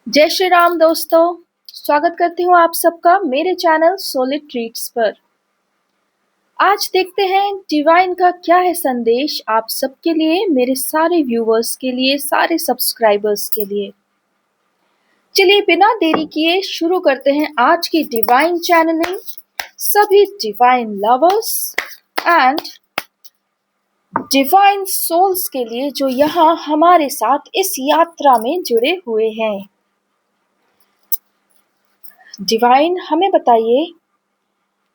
जय श्री राम दोस्तों। स्वागत करती हूँ आप सबका मेरे चैनल सोलिड ट्रीट्स पर। आज देखते हैं डिवाइन का क्या है संदेश आप सबके लिए, मेरे सारे व्यूवर्स के लिए, सारे सब्सक्राइबर्स के लिए। चलिए बिना देरी किए शुरू करते हैं आज की डिवाइन चैनलिंग। सभी divine lovers and divine souls के लिए जो यहाँ हमारे साथ इस यात्रा में जुड़े हुए हैं। डिवाइन हमें बताइए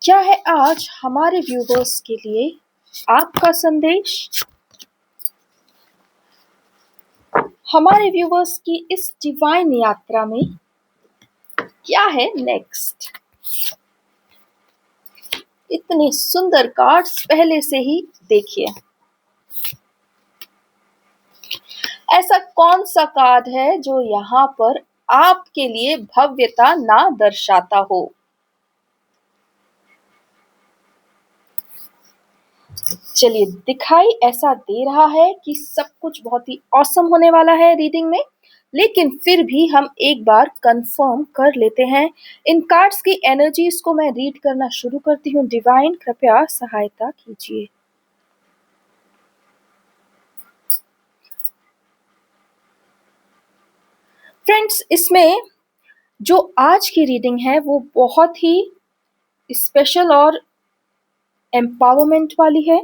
क्या है आज हमारे व्यूवर्स के लिए आपका संदेश। हमारे व्यूवर्स की इस डिवाइन यात्रा में क्या है नेक्स्ट। इतने सुंदर कार्ड्स पहले से ही देखिए। ऐसा कौन सा कार्ड है जो यहाँ पर आपके लिए भव्यता ना दर्शाता हो। चलिए दिखाई ऐसा दे रहा है कि सब कुछ बहुत ही ऑसम होने वाला है रीडिंग में, लेकिन फिर भी हम एक बार कंफर्म कर लेते हैं। इन कार्ड्स की एनर्जीज को मैं रीड करना शुरू करती हूँ। डिवाइन कृपया सहायता कीजिए। फ्रेंड्स, इसमें जो आज की रीडिंग है वो बहुत ही स्पेशल और एम्पावरमेंट वाली है।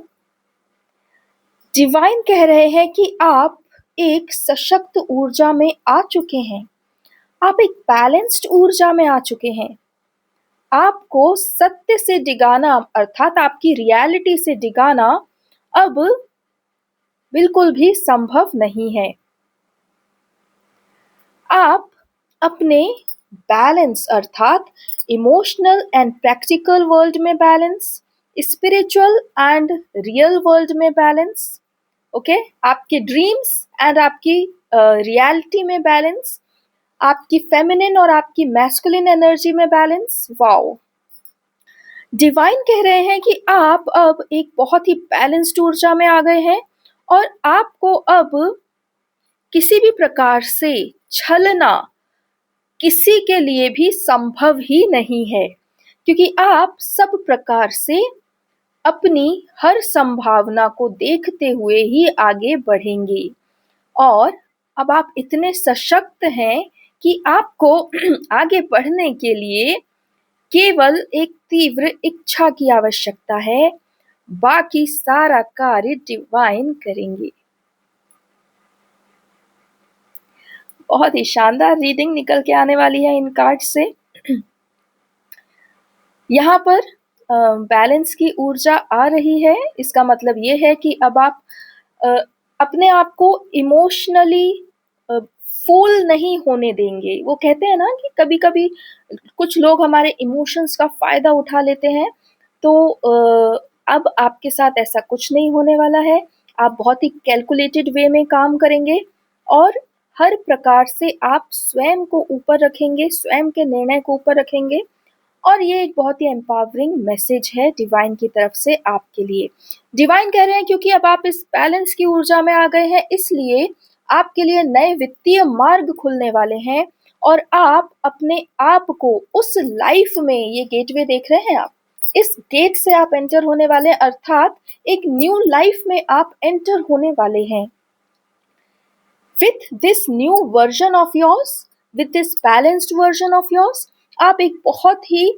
डिवाइन कह रहे हैं कि आप एक सशक्त ऊर्जा में आ चुके हैं, आप एक बैलेंस्ड ऊर्जा में आ चुके हैं। आपको सत्य से डिगाना अर्थात आपकी रियलिटी से डिगाना अब बिल्कुल भी संभव नहीं है। आप अपने बैलेंस अर्थात इमोशनल एंड प्रैक्टिकल वर्ल्ड में balance, spiritual and real world में बैलेंस, ओके, आपके ड्रीम्स एंड आपकी रियलिटी में बैलेंस, आपकी फेमिनिन और आपकी मैस्कुलिन एनर्जी में बैलेंस। वाओ, डिवाइन कह रहे हैं कि आप अब एक बहुत ही बैलेंस्ड ऊर्जा में आ गए हैं और आपको अब किसी भी प्रकार से छलना किसी के लिए भी संभव ही नहीं है, क्योंकि आप सब प्रकार से अपनी हर संभावना को देखते हुए ही आगे बढ़ेंगे। और अब आप इतने सशक्त हैं कि आपको आगे बढ़ने के लिए केवल एक तीव्र इच्छा की आवश्यकता है, बाकी सारा कार्य डिवाइन करेंगे। बहुत ही शानदार रीडिंग निकल के आने वाली है इन कार्ड से। यहाँ पर बैलेंस की ऊर्जा आ रही है, इसका मतलब ये है कि अब आप अपने आप को इमोशनली फूल नहीं होने देंगे। वो कहते हैं ना कि कभी कभी कुछ लोग हमारे इमोशंस का फायदा उठा लेते हैं, तो अब आपके साथ ऐसा कुछ नहीं होने वाला है। आप बहुत ही कैलकुलेटेड वे में काम करेंगे और हर प्रकार से आप स्वयं को ऊपर रखेंगे, स्वयं के निर्णय को ऊपर रखेंगे। और ये एक बहुत ही एम्पावरिंग मैसेज है डिवाइन की तरफ से आपके लिए। डिवाइन कह रहे हैं क्योंकि अब आप इस बैलेंस की ऊर्जा में आ गए हैं, इसलिए आपके लिए नए वित्तीय मार्ग खुलने वाले हैं और आप अपने आप को उस लाइफ में, ये गेटवे देख रहे हैं आप, इस गेट से आप एंटर होने वाले हैं, अर्थात एक न्यू लाइफ में आप एंटर होने वाले हैं। With this new version of yours, with this balanced version of yours, आप एक बहुत ही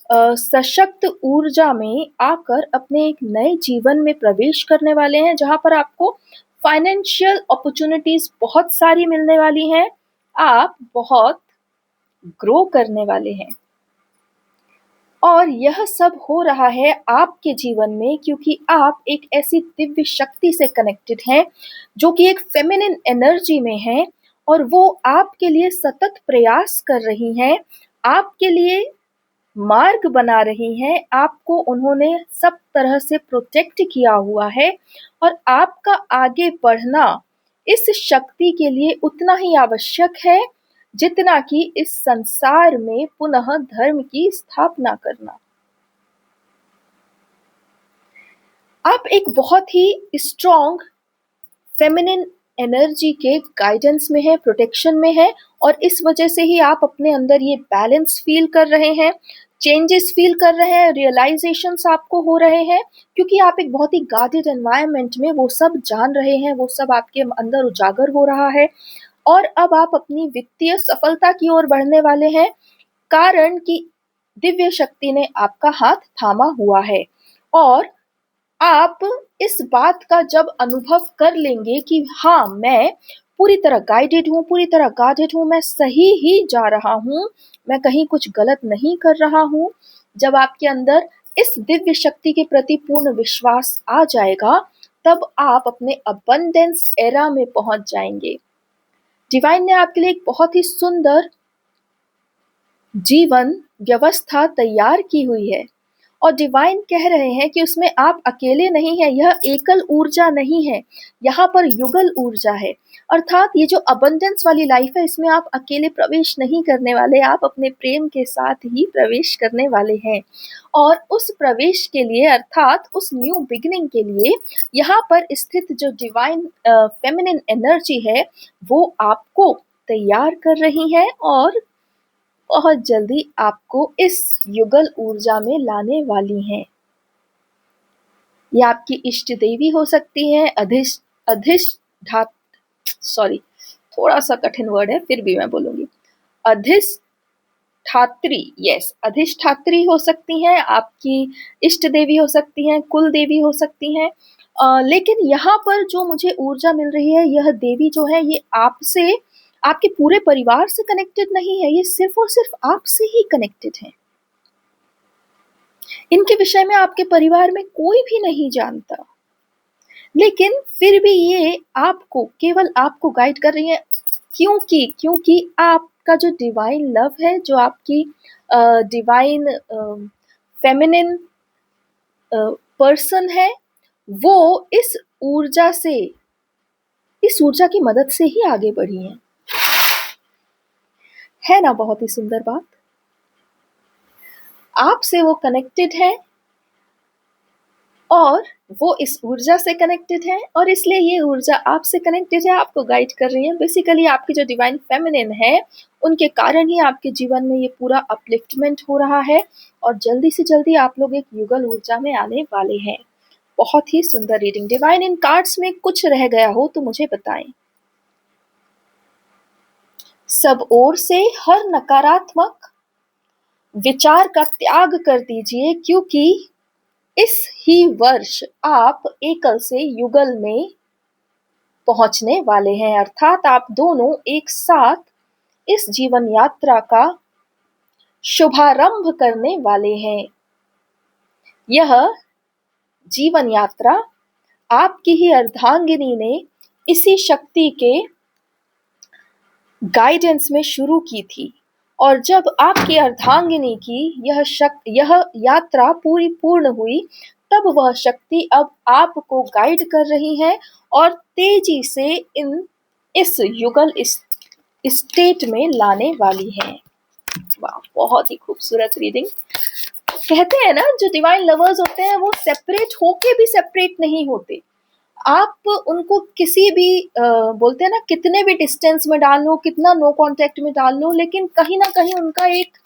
सशक्त ऊर्जा में आकर अपने एक नए जीवन में प्रवेश करने वाले हैं, जहां पर आपको फाइनेंशियल अपॉर्चुनिटीज बहुत सारी मिलने वाली हैं। आप बहुत ग्रो करने वाले हैं और यह सब हो रहा है आपके जीवन में क्योंकि आप एक ऐसी दिव्य शक्ति से कनेक्टेड हैं जो कि एक फेमिनिन एनर्जी में है और वो आपके लिए सतत प्रयास कर रही हैं, आपके लिए मार्ग बना रही हैं। आपको उन्होंने सब तरह से प्रोटेक्ट किया हुआ है और आपका आगे बढ़ना इस शक्ति के लिए उतना ही आवश्यक है जितना कि इस संसार में पुनः धर्म की स्थापना करना। आप एक बहुत ही स्ट्रॉन्ग फेमिनिन एनर्जी के गाइडेंस में है, प्रोटेक्शन में है, और इस वजह से ही आप अपने अंदर ये बैलेंस फील कर रहे हैं, चेंजेस फील कर रहे हैं, रियलाइजेशंस आपको हो रहे हैं, क्योंकि आप एक बहुत ही गार्डेड एनवायरनमेंट में वो सब जान रहे हैं, वो सब आपके अंदर उजागर हो रहा है। और अब आप अपनी वित्तीय सफलता की ओर बढ़ने वाले हैं, कारण कि दिव्य शक्ति ने आपका हाथ थामा हुआ है। और आप इस बात का जब अनुभव कर लेंगे कि हाँ, मैं पूरी तरह गाइडेड हूँ, पूरी तरह गार्डेड हूँ, मैं सही ही जा रहा हूँ, मैं कहीं कुछ गलत नहीं कर रहा हूँ, जब आपके अंदर इस दिव्य शक्ति के प्रति पूर्ण विश्वास आ जाएगा, तब आप अपने अबंडेंस एरा में पहुंच जाएंगे। डिवाइन ने आपके लिए एक बहुत ही सुंदर जीवन व्यवस्था तैयार की हुई है, और डिवाइन कह रहे हैं कि उसमें आप अकेले नहीं हैं, यह एकल ऊर्जा नहीं है, यहाँ पर युगल ऊर्जा है। अर्थात ये जो अबंडेंस वाली लाइफ है, इसमें आप अकेले प्रवेश नहीं करने वाले, आप अपने प्रेम के साथ ही प्रवेश करने वाले हैं। और उस प्रवेश के लिए, अर्थात उस न्यू बिगिनिंग के लिए, यहाँ पर स्थित जो डिवाइन फेमिनिन एनर्जी है, वो आपको तैयार कर रही है और बहुत जल्दी आपको इस युगल ऊर्जा में लाने वाली हैं। ये आपकी इष्ट देवी हो सकती हैं, अधिष्ठा सॉरी, थोड़ा सा कठिन वर्ड है, फिर भी मैं बोलूंगी, अधिष्ठात्री, यस, अधिष्ठात्री हो सकती हैं, आपकी इष्ट देवी हो सकती हैं, कुल देवी हो सकती हैं। लेकिन यहाँ पर जो मुझे ऊर्जा मिल रही है, यह देवी जो है, ये आपसे, आपके पूरे परिवार से कनेक्टेड नहीं है, ये सिर्फ और सिर्फ आपसे ही कनेक्टेड है। इनके विषय में आपके परिवार में कोई भी नहीं जानता, लेकिन फिर भी ये आपको, केवल आपको गाइड कर रही है। क्योंकि आपका जो डिवाइन लव है, जो आपकी डिवाइन फेमिनिन पर्सन है, वो इस ऊर्जा से, इस ऊर्जा की मदद से ही आगे बढ़ी है ना? बहुत ही सुंदर बात। आपसे वो कनेक्टेड है और वो इस ऊर्जा से कनेक्टेड है, और इसलिए ये ऊर्जा आपसे कनेक्टेड है, आपको गाइड कर रही है। बेसिकली आपकी जो डिवाइन फेमिनिन है, उनके कारण ही आपके जीवन में ये पूरा अपलिफ्टमेंट हो रहा है, और जल्दी से जल्दी आप लोग एक युगल ऊर्जा में आने वाले हैं। बहुत ही सुंदर रीडिंग। डिवाइन, इन कार्ड्स में कुछ रह गया हो तो मुझे बताएं। सब ओर से हर नकारात्मक विचार का त्याग कर दीजिए, क्योंकि इस ही वर्ष आप एकल से युगल में पहुंचने वाले हैं। अर्थात आप दोनों एक साथ इस जीवन यात्रा का शुभारंभ करने वाले हैं। यह जीवन यात्रा आपकी ही अर्धांगिनी ने इसी शक्ति के गाइडेंस में शुरू की थी, और जब आपकी अर्धांगिनी की यह यात्रा पूर्ण हुई, तब वह शक्ति अब आपको गाइड कर रही है और तेजी से इस युगल स्टेट में लाने वाली है। वाह, बहुत ही खूबसूरत रीडिंग। कहते हैं ना, जो डिवाइन लवर्स होते हैं वो सेपरेट होके भी सेपरेट नहीं होते। आप उनको किसी भी बोलते हैं ना, कितने भी डिस्टेंस में डाल लो, कितना नो कांटेक्ट में डाल लो, लेकिन कहीं ना कहीं उनका एक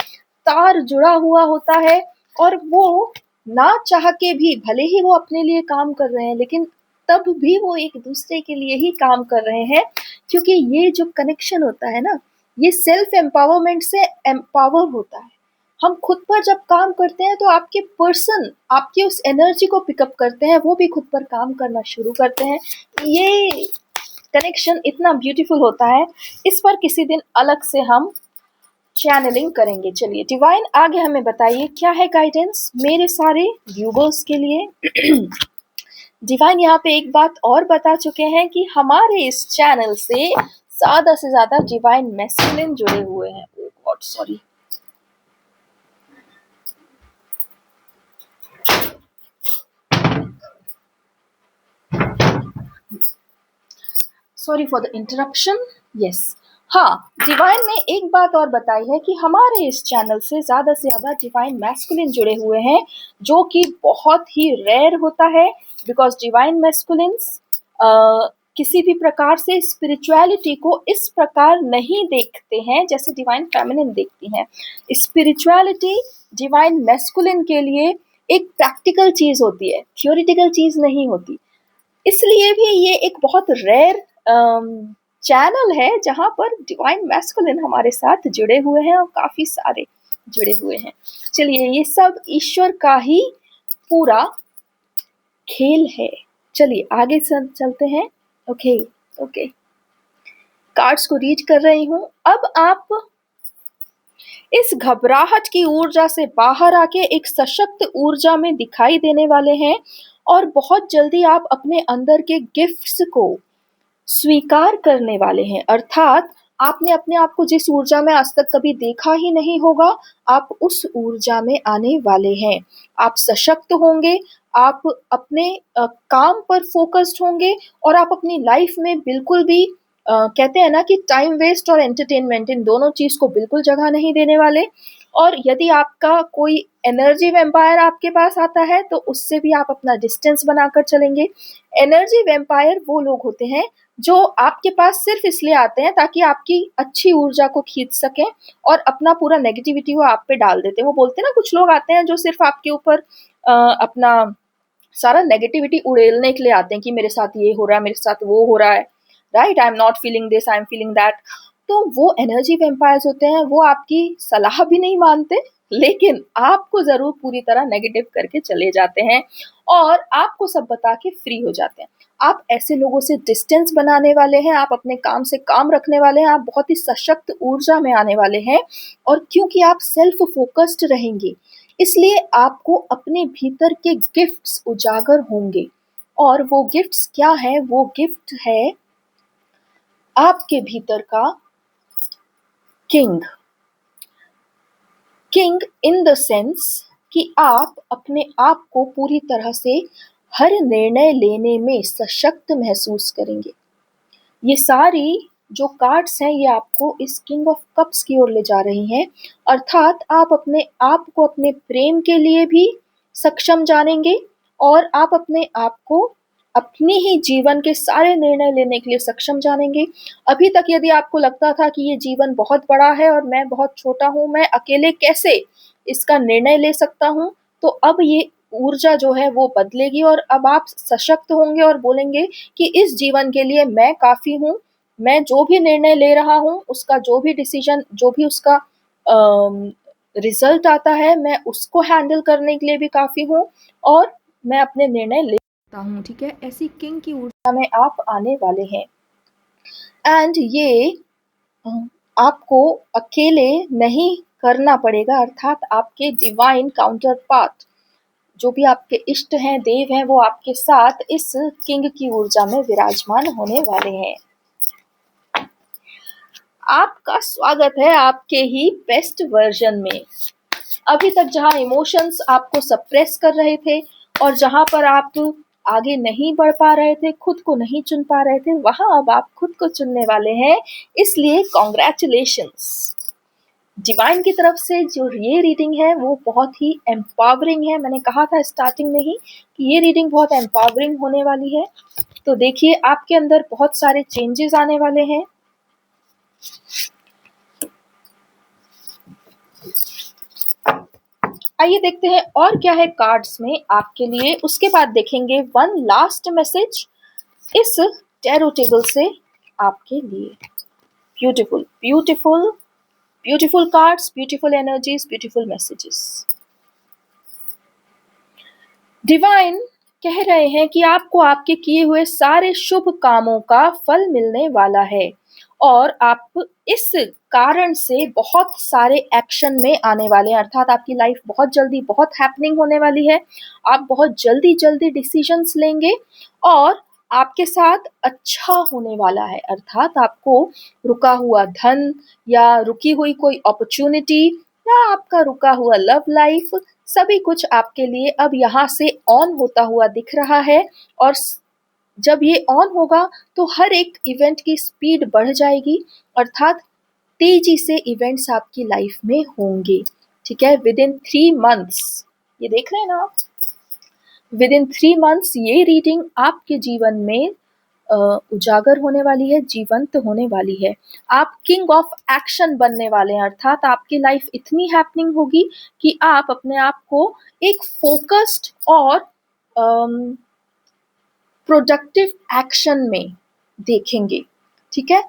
तार जुड़ा हुआ होता है, और वो ना चाह के भी, भले ही वो अपने लिए काम कर रहे हैं, लेकिन तब भी वो एक दूसरे के लिए ही काम कर रहे हैं, क्योंकि ये जो कनेक्शन होता है ना, ये सेल्फ एम्पावरमेंट से एम्पावर होता है। हम खुद पर जब काम करते हैं तो आपके पर्सन आपकी उस एनर्जी को पिकअप करते हैं, वो भी खुद पर काम करना शुरू करते हैं। ये कनेक्शन इतना ब्यूटीफुल होता है, इस पर किसी दिन अलग से हम चैनलिंग करेंगे। चलिए डिवाइन, आगे हमें बताइए क्या है गाइडेंस मेरे सारे व्यूवर्स के लिए। डिवाइन यहाँ पे एक बात और बता चुके हैं कि हमारे इस चैनल से ज़्यादा से ज़्यादा डिवाइन मैस्कुलिन जुड़े हुए हैं। Oh god, sorry, sorry for the interruption. Yes, हाँ, डिवाइन ने एक बात और बताई है कि हमारे इस चैनल से ज़्यादा डिवाइन मैस्कुलिन जुड़े हुए हैं, जो कि बहुत ही रेयर होता है, बिकॉज डिवाइन मैस्कुलिन्स किसी भी प्रकार से स्पिरिचुअलिटी को इस प्रकार नहीं देखते हैं जैसे डिवाइन फेमिनिन देखती हैं। स्पिरिचुअलिटी डिवाइन मैस्कुलिन के लिए एक प्रैक्टिकल चीज़ होती है, थ्योरेटिकल चीज़ नहीं होती। इसलिए भी ये एक बहुत रेयर चैनल है जहाँ पर डिवाइन मैस्कुलिन हमारे साथ जुड़े हुए हैं और काफ़ी सारे जुड़े हुए हैं। चलिए, ये सब ईश्वर का ही पूरा खेल है। चलिए आगे चलते हैं। ओके ओके, कार्ड्स को रीड कर रही हूँ। अब आप इस घबराहट की ऊर्जा से बाहर आके एक सशक्त ऊर्जा में दिखाई देने वाले हैं और बहुत जल्दी आप अपने अंदर के गिफ्ट्स को स्वीकार करने वाले हैं। अर्थात आपने अपने आप को जिस ऊर्जा में आज तक कभी देखा ही नहीं होगा, आप उस ऊर्जा में आने वाले हैं। आप सशक्त होंगे, आप अपने काम पर फोकस्ड होंगे और आप अपनी लाइफ में बिल्कुल भी कहते हैं ना कि टाइम वेस्ट और एंटरटेनमेंट, इन दोनों चीज़ को बिल्कुल जगह नहीं देने वाले। और यदि आपका कोई एनर्जी वैम्पायर आपके पास आता है तो उससे भी आप अपना डिस्टेंस बनाकर चलेंगे। एनर्जी वैम्पायर वो लोग होते हैं जो आपके पास सिर्फ इसलिए आते हैं ताकि आपकी अच्छी ऊर्जा को खींच सकें और अपना पूरा नेगेटिविटी वो आप पे डाल देते हैं। वो बोलते हैं ना, कुछ लोग आते हैं जो सिर्फ आपके ऊपर अपना सारा नेगेटिविटी उड़ेलने के लिए आते हैं कि मेरे साथ ये हो रहा है, मेरे साथ वो हो रहा है, right, I am not feeling this, I am feeling that. तो वो एनर्जी वैम्पायर्स होते हैं, वो आपकी सलाह भी नहीं मानते लेकिन आपको ज़रूर पूरी तरह नेगेटिव करके चले जाते हैं और आपको सब बता के फ्री हो जाते हैं। आप ऐसे लोगों से डिस्टेंस बनाने वाले हैं, आप अपने काम से काम रखने वाले हैं, आप बहुत ही सशक्त ऊर्जा में आने वाले हैं। और क्योंकि आप सेल्फ फोकस्ड रहेंगे, इसलिए आपको अपने भीतर के गिफ्ट्स उजागर होंगे। और वो गिफ्ट्स क्या है? वो गिफ्ट है आपके भीतर का king. King in the sense कि आप अपने आप को पूरी तरह से हर निर्णय लेने में सशक्त महसूस करेंगे। ये सारी जो कार्ड्स हैं ये आपको इस किंग ऑफ कप्स की ओर ले जा रही हैं। अर्थात आप अपने आप को अपने प्रेम के लिए भी सक्षम जानेंगे और आप अपने आप को अपने ही जीवन के सारे निर्णय लेने के लिए सक्षम जानेंगे। अभी तक यदि आपको लगता था कि ये जीवन बहुत बड़ा है और मैं बहुत छोटा हूँ, मैं अकेले कैसे इसका निर्णय ले सकता हूँ, तो अब ये ऊर्जा जो है वो बदलेगी और अब आप सशक्त होंगे और बोलेंगे कि इस जीवन के लिए मैं काफ़ी हूँ। मैं जो भी निर्णय ले रहा हूँ, उसका जो भी डिसीजन, जो भी उसका रिजल्ट आता है, मैं उसको हैंडल करने के लिए भी काफ़ी हूँ और मैं अपने निर्णय ले सकता हूँ। ठीक है, ऐसी किंग की ऊर्जा में आप आने वाले हैं। एंड ये आपको अकेले नहीं करना पड़ेगा, अर्थात आपके डिवाइन काउंटर पार्ट जो भी आपके इष्ट हैं, देव हैं, वो आपके साथ इस किंग की ऊर्जा में विराजमान होने वाले हैं। आपका स्वागत है आपके ही बेस्ट वर्जन में। अभी तक जहाँ इमोशंस आपको सप्रेस कर रहे थे और जहाँ पर आप आगे नहीं बढ़ पा रहे थे, खुद को नहीं चुन पा रहे थे, वहाँ अब आप खुद को चुनने वाले हैं। इसलिए कॉन्ग्रेचुलेशंस। डिवाइन की तरफ से जो ये रीडिंग है वो बहुत ही एम्पावरिंग है। मैंने कहा था स्टार्टिंग में ही कि ये रीडिंग बहुत एम्पावरिंग होने वाली है। तो देखिए, आपके अंदर बहुत सारे चेंजेस आने वाले हैं। आइए देखते हैं और क्या है कार्ड्स में आपके लिए। उसके बाद देखेंगे वन लास्ट मैसेज इस टैरो टेबल से आपके लिए। Beautiful beautiful beautiful cards, beautiful energies, beautiful messages. Divine कह रहे हैं कि आपको आपके किए हुए सारे शुभ कामों का फल मिलने वाला है और आप इस कारण से बहुत सारे एक्शन में आने वाले हैं। अर्थात आपकी लाइफ बहुत जल्दी बहुत हैपनिंग होने वाली है। आप बहुत जल्दी जल्दी डिसीजंस लेंगे और आपके साथ अच्छा होने वाला है। अर्थात आपको रुका हुआ धन या रुकी हुई कोई अपॉर्चुनिटी या आपका रुका हुआ लव लाइफ, सभी कुछ आपके लिए अब यहाँ से ऑन होता हुआ दिख रहा है। और जब ये ऑन होगा तो हर एक इवेंट की स्पीड बढ़ जाएगी, अर्थात तेजी से इवेंट्स आपकी लाइफ में होंगे। ठीक है, विद इन 3 मंथ्स, ये देख रहे हैं ना आप, विद इन 3 मंथ्स ये रीडिंग आपके जीवन में उजागर होने वाली है, जीवंत होने वाली है। आप किंग ऑफ एक्शन बनने वाले हैं, अर्थात आपकी लाइफ इतनी हैपनिंग होगी कि आप अपने आप को एक फोकस्ड और प्रोडक्टिव एक्शन में देखेंगे। ठीक है?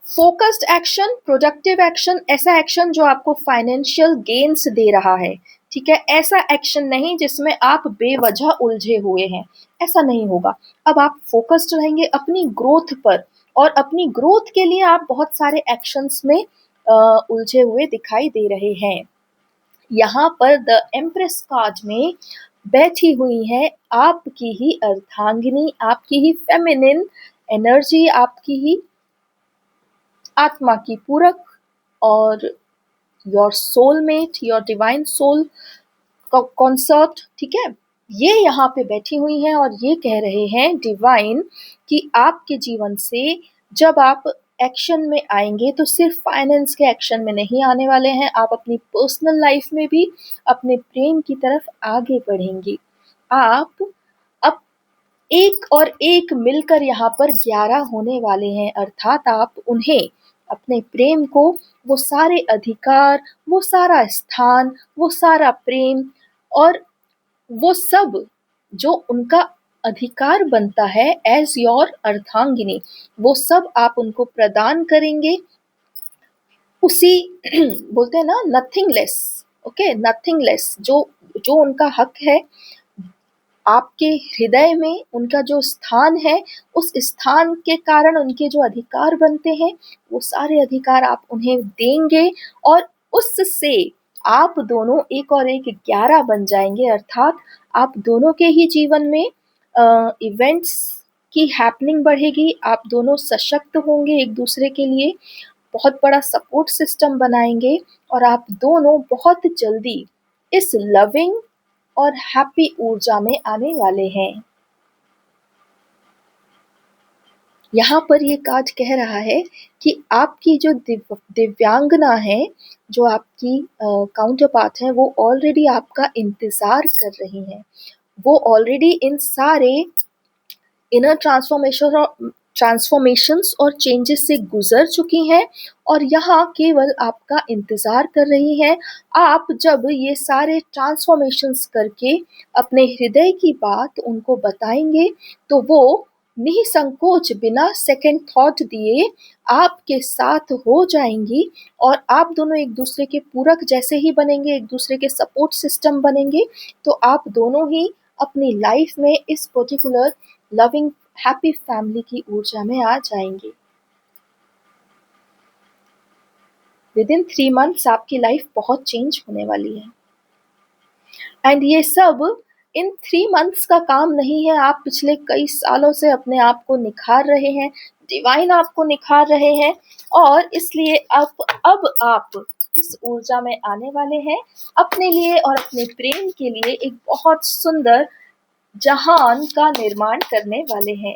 फोकस्ड एक्शन, प्रोडक्टिव एक्शन, ऐसा एक्शन जो आपको फाइनेंशियल गेन्स दे रहा है। ठीक है? ऐसा एक्शन नहीं जिसमें आप बेवजह उलझे हुए हैं, ऐसा नहीं होगा। अब आप फोकस्ड रहेंगे अपनी ग्रोथ पर, और अपनी ग्रोथ के लिए आप बहुत सारे एक्शंस में उलझे हुए दिखाई दे रहे हैं। यहाँ पर द एम्प्रेस कार्ड में बैठी हुई है आपकी ही अर्धांगिनी, आपकी ही फेमिनिन एनर्जी, आपकी ही आत्मा की पूरक, और your soulmate, your divine soul consort. ठीक है? ये यहाँ पे बैठी हुई हैं और ये कह रहे हैं डिवाइन कि आपके जीवन से जब आप एक्शन में आएंगे तो सिर्फ फाइनेंस के एक्शन में नहीं आने वाले हैं, आप अपनी पर्सनल लाइफ में भी अपने प्रेम की तरफ आगे बढ़ेंगे। आप अब एक और एक मिलकर यहाँ पर 11 होने वाले हैं, अर्थात आप उन्हें, अपने प्रेम को, वो सारे अधिकार, वो सारा स्थान, वो सारा प्रेम और वो सब जो उनका अधिकार बनता है एज योर अर्धांगिनी, वो सब आप उनको प्रदान करेंगे। उसी बोलते हैं ना, nothing less. Okay, nothing less, जो जो उनका हक है आपके हृदय में, उनका जो स्थान है, उस स्थान के कारण उनके जो अधिकार बनते हैं, वो सारे अधिकार आप उन्हें देंगे, और उससे आप दोनों एक और एक 11 बन जाएंगे। अर्थात आप दोनों के ही जीवन में इवेंट्स की हैपनिंग बढ़ेगी, आप दोनों सशक्त होंगे, एक दूसरे के लिए बहुत बड़ा सपोर्ट सिस्टम बनाएंगे, और आप दोनों बहुत जल्दी इस लविंग और हैप्पी ऊर्जा में आने वाले हैं। यहाँ पर ये कार्ड कह रहा है कि आपकी जो दिव्यांगना है, जो आपकी काउंटर पार्ट है, वो ऑलरेडी आपका इंतजार कर रही हैं। वो ऑलरेडी इन सारे इनर ट्रांसफॉर्मेशंस और चेंजेस से गुजर चुकी हैं, और यहाँ केवल आपका इंतज़ार कर रही हैं। आप जब ये सारे ट्रांसफॉर्मेशंस करके अपने हृदय की बात उनको बताएंगे, तो वो निसंकोच, बिना सेकंड थॉट दिए आपके साथ हो जाएंगी, और आप दोनों एक दूसरे के पूरक जैसे ही बनेंगे, एक दूसरे के सपोर्ट सिस्टम बनेंगे। तो आप दोनों ही अपनी लाइफ में इस पर्टिकुलर लविंग हैप्पी फैमिली की ऊर्जा में आ जाएंगे। विद इन 3 मंथ्स आपकी लाइफ बहुत चेंज होने वाली है, एंड ये सब इन 3 मंथ्स का काम नहीं है। आप पिछले कई सालों से अपने आप को निखार रहे हैं, डिवाइन आपको निखार रहे हैं, और इसलिए अब आप इस ऊर्जा में आने वाले हैं, अपने लिए और अपने प्रेम के लिए एक बहुत सुंदर जहान का निर्माण करने वाले हैं।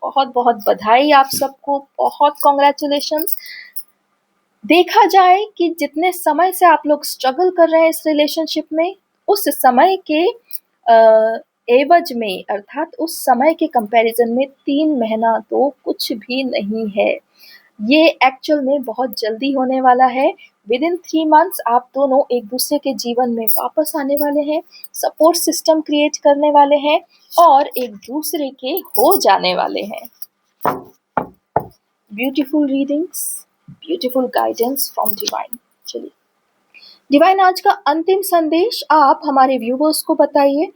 बहुत बहुत बधाई आप सबको, बहुत कॉन्ग्रेचुलेशंस। देखा जाए कि जितने समय से आप लोग स्ट्रगल कर रहे हैं इस रिलेशनशिप में, उस समय के एवज में, अर्थात उस समय के कंपैरिजन में 3 महीना तो कुछ भी नहीं है। ये एक्चुअल में बहुत जल्दी होने वाला है। विद इन 3 मंथ्स आप दोनों एक दूसरे के जीवन में वापस आने वाले हैं, सपोर्ट सिस्टम क्रिएट करने वाले हैं, और एक दूसरे के हो जाने वाले हैं। Beautiful readings, beautiful guidance from divine. चलिए, डिवाइन आज का अंतिम संदेश आप हमारे व्यूवर्स को बताइए।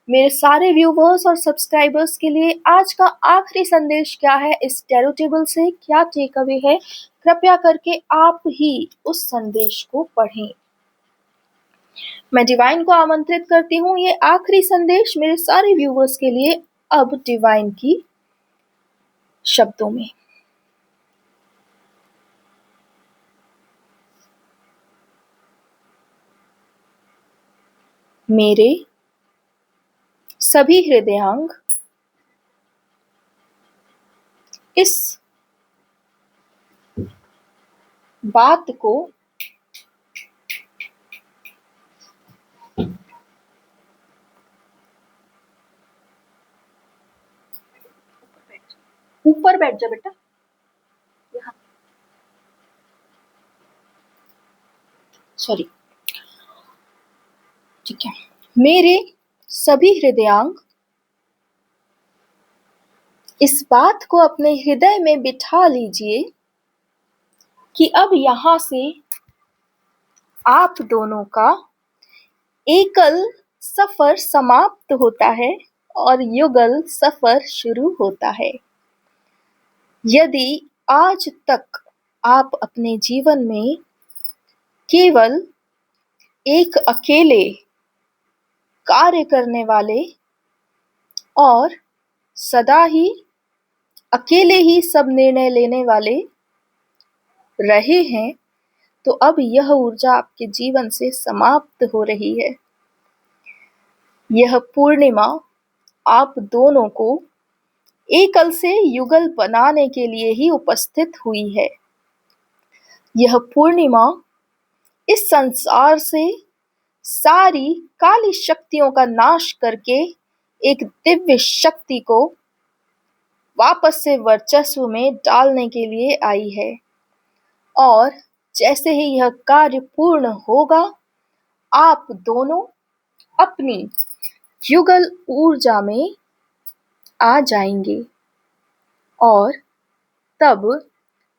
मेरे सारे व्यूवर्स और सब्सक्राइबर्स के लिए आज का आखिरी संदेश क्या है, इस टैरो टेबल से क्या टेक अवे है, कृपया करके आप ही उस संदेश को पढ़ें। मैं डिवाइन को आमंत्रित करती हूँ ये आखिरी संदेश मेरे सारे व्यूवर्स के लिए, अब डिवाइन की शब्दों में। मेरे सभी हृदयांग इस बात को ऊपर बैठ जा बेटा, यहाँ, सॉरी, ठीक है। मेरे सभी हृदयांग, इस बात को अपने हृदय में बिठा लीजिए कि अब यहाँ से आप दोनों का एकल सफर समाप्त होता है और युगल सफर शुरू होता है। यदि आज तक आप अपने जीवन में केवल एक अकेले कार्य करने वाले और सदा ही अकेले ही सब निर्णय लेने वाले रहे हैं, तो अब यह ऊर्जा आपके जीवन से समाप्त हो रही है। यह पूर्णिमा आप दोनों को एकल से युगल बनाने के लिए ही उपस्थित हुई है। यह पूर्णिमा इस संसार से सारी काली शक्तियों का नाश करके एक दिव्य शक्ति को वापस से वर्चस्व में डालने के लिए आई है। और जैसे ही यह कार्य पूर्ण होगा, आप दोनों अपनी युगल ऊर्जा में आ जाएंगे और तब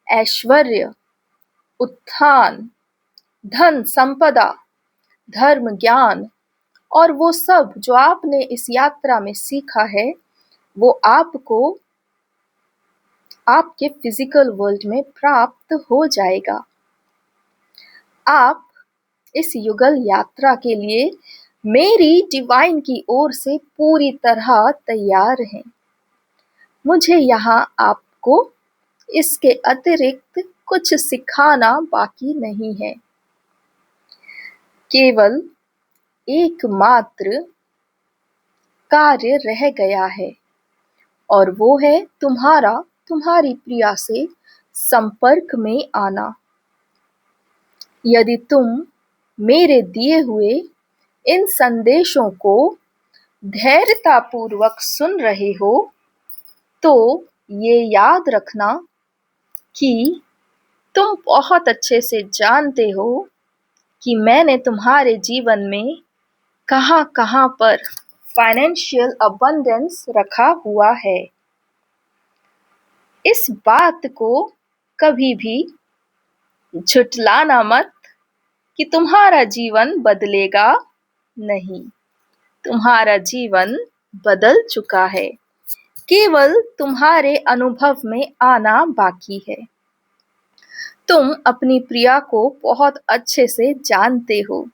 ऐश्वर्य, उत्थान, धन संपदा, धर्म, ज्ञान और वो सब जो आपने इस यात्रा में सीखा है, वो आपको आपके फिजिकल वर्ल्ड में प्राप्त हो जाएगा। आप इस युगल यात्रा के लिए मेरी डिवाइन की ओर से पूरी तरह तैयार हैं। मुझे यहाँ आपको इसके अतिरिक्त कुछ सिखाना बाकी नहीं है। केवल एकमात्र कार्य रह गया है और वो है तुम्हारी प्रिया से संपर्क में आना। यदि तुम मेरे दिए हुए इन संदेशों को धैर्यतापूर्वक सुन रहे हो, तो ये याद रखना कि तुम बहुत अच्छे से जानते हो कि मैंने तुम्हारे जीवन में कहाँ कहाँ पर फाइनेंशियल अबंडेंस रखा हुआ है। इस बात को कभी भी झुठलाना मत कि तुम्हारा जीवन बदलेगा नहीं। तुम्हारा जीवन बदल चुका है, केवल तुम्हारे अनुभव में आना बाकी है। तुम अपनी प्रिया को बहुत अच्छे से जानते हो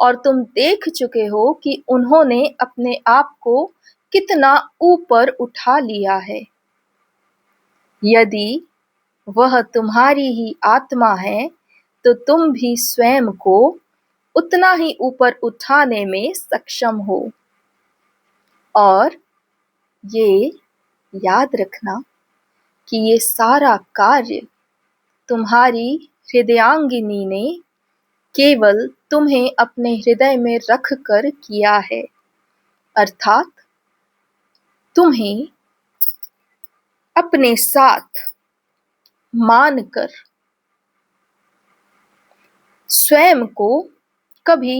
और तुम देख चुके हो कि उन्होंने अपने आप को कितना ऊपर उठा लिया है। यदि वह तुम्हारी ही आत्मा है, तो तुम भी स्वयं को उतना ही ऊपर उठाने में सक्षम हो। और ये याद रखना कि ये सारा कार्य तुम्हारी हृदयांगिनी ने केवल तुम्हें अपने हृदय में रख कर किया है, अर्थात तुम्हें अपने साथ मानकर स्वयं को कभी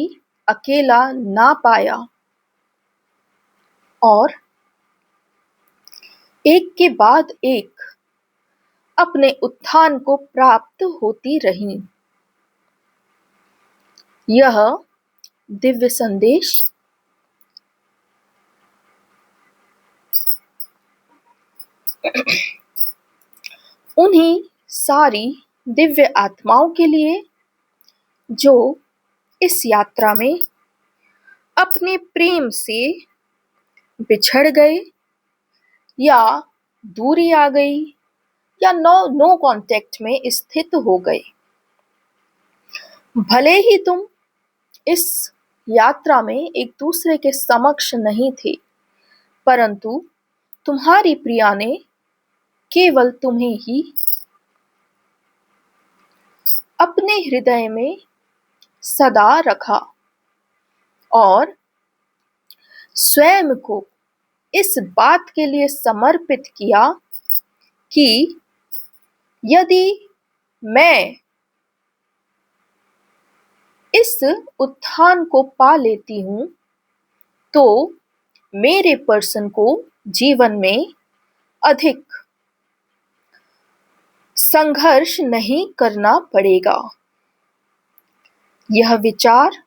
अकेला ना पाया और एक के बाद एक अपने उत्थान को प्राप्त होती रही। यह दिव्य संदेश उन्हीं सारी दिव्य आत्माओं के लिए जो इस यात्रा में अपने प्रेम से बिछड़ गए या दूरी आ गई या नो कांटेक्ट में स्थित हो गए। भले ही तुम इस यात्रा में एक दूसरे के समक्ष नहीं थे, परंतु तुम्हारी प्रिया ने केवल तुम्हें ही अपने हृदय में सदा रखा और स्वयं को इस बात के लिए समर्पित किया कि यदि मैं इस उत्थान को पा लेती हूँ, तो मेरे पर्सन को जीवन में अधिक संघर्ष नहीं करना पड़ेगा। यह विचार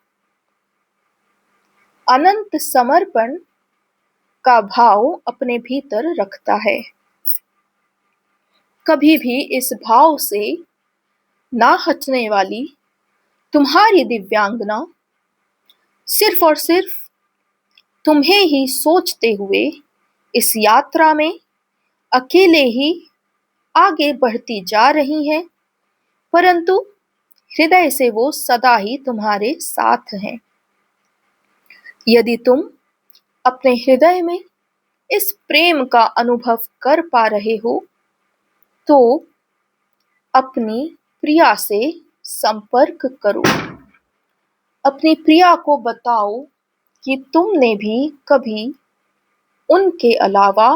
अनंत समर्पण का भाव अपने भीतर रखता है। कभी भी इस भाव से ना हटने वाली तुम्हारी दिव्यांगना सिर्फ और सिर्फ तुम्हें ही सोचते हुए इस यात्रा में अकेले ही आगे बढ़ती जा रही हैं, परंतु हृदय से वो सदा ही तुम्हारे साथ हैं। यदि तुम अपने हृदय में इस प्रेम का अनुभव कर पा रहे हो, तो अपनी प्रिया से संपर्क करो। अपनी प्रिया को बताओ कि तुमने भी कभी उनके अलावा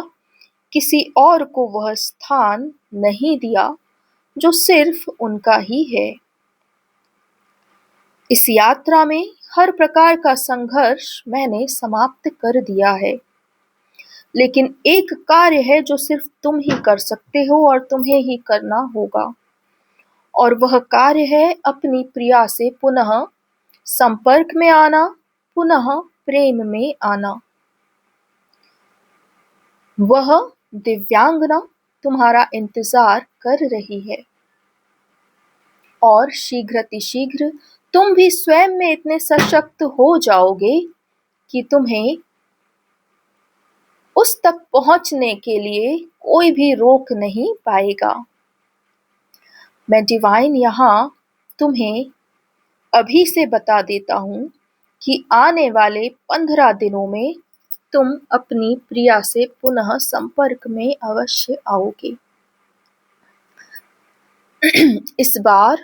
किसी और को वह स्थान नहीं दिया जो सिर्फ उनका ही है। इस यात्रा में हर प्रकार का संघर्ष मैंने समाप्त कर दिया है, लेकिन एक कार्य है जो सिर्फ तुम ही कर सकते हो और तुम्हें ही करना होगा, और वह कार्य है अपनी प्रिया से पुनः संपर्क में आना, पुनः प्रेम में आना। वह दिव्यांगना तुम्हारा इंतजार कर रही है, और शीघ्र तुम भी स्वयं में इतने सशक्त हो जाओगे कि तुम्हें उस तक पहुंचने के लिए कोई भी रोक नहीं पाएगा। मैं डिवाइन यहाँ तुम्हें अभी से बता देता हूँ कि आने वाले 15 दिनों में तुम अपनी प्रिया से पुनः संपर्क में अवश्य आओगे। इस बार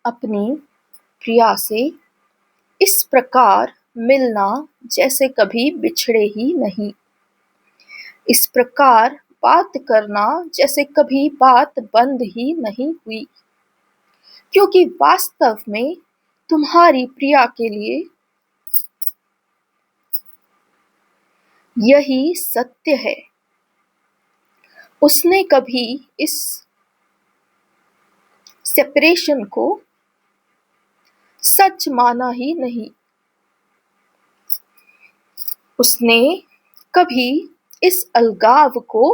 अपनी प्रिया से इस प्रकार मिलना जैसे कभी बिछड़े ही नहीं, इस प्रकार बात करना जैसे कभी बात बंद ही नहीं हुई, क्योंकि वास्तव में तुम्हारी प्रिया के लिए यही सत्य है। उसने कभी इस सेपरेशन को सच माना ही नहीं। उसने कभी इस अलगाव को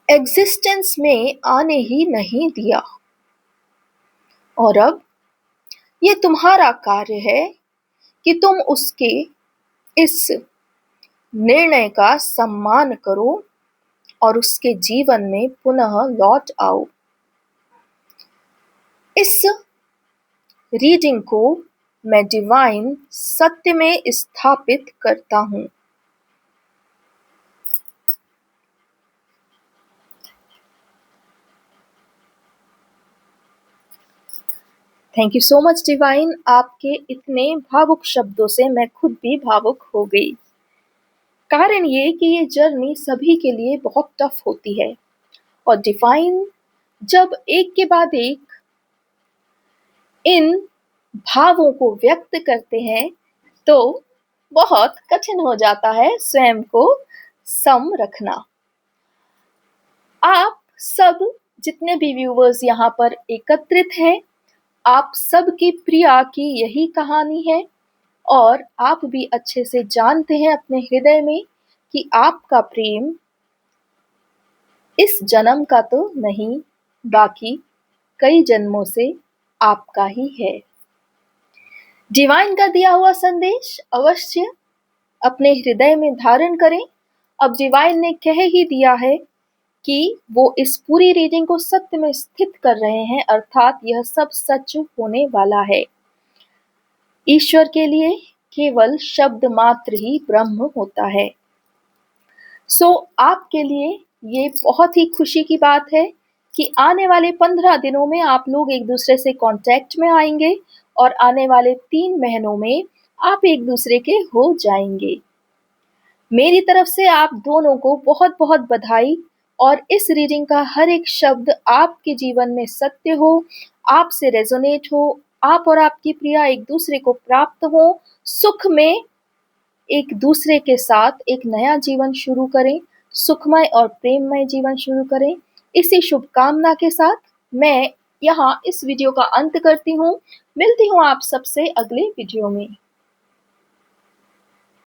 एग्जिस्टेंस में आने ही नहीं दिया, और अब ये तुम्हारा कार्य है कि तुम उसके इस निर्णय का सम्मान करो और उसके जीवन में पुनः लौट आओ। इस रीडिंग को मैं डिवाइन सत्य में स्थापित करता हूँ। Thank you so much divine. आपके इतने भावुक शब्दों से मैं खुद भी भावुक हो गई। कारण ये कि ये जर्नी सभी के लिए बहुत टफ होती है, और डिवाइन जब एक के बाद एक इन भावों को व्यक्त करते हैं, तो बहुत कठिन हो जाता है स्वयं को सम रखना। आप सब जितने भी व्यूवर्स यहाँ पर एकत्रित हैं, आप सबकी प्रिया की यही कहानी है, और आप भी अच्छे से जानते हैं अपने हृदय में कि आपका प्रेम इस जन्म का तो नहीं, बाकी कई जन्मों से आपका ही है। डिवाइन का दिया हुआ संदेश अवश्य अपने हृदय में धारण करें। अब डिवाइन ने कह ही दिया है कि वो इस पूरी रीडिंग को सत्य में स्थित कर रहे हैं, अर्थात यह सब सच होने वाला है। ईश्वर के लिए केवल शब्द मात्र ही ब्रह्म होता है। आपके लिए ये बहुत ही खुशी की बात है कि आने वाले 15 दिनों में आप लोग एक दूसरे से कांटेक्ट में आएंगे, और आने वाले 3 महीनों में आप एक दूसरे के हो जाएंगे। मेरी तरफ से आप दोनों को बहुत बहुत बधाई और इस रीडिंग का हर एक शब्द आपके जीवन में सत्य हो, आपसे रेज़ोनेट हो, आप और आपकी प्रिया एक-दूसरे को प्राप्त हों, सुख में एक-दूसरे के साथ एक नया जीवन शुरू करें, सुखमय और प्रेममय जीवन शुरू करें। इसी शुभकामना के साथ मैं यहाँ इस वीडियो का अंत करती हूँ। मिलती हूँ आप सबसे अगले वीडियो में।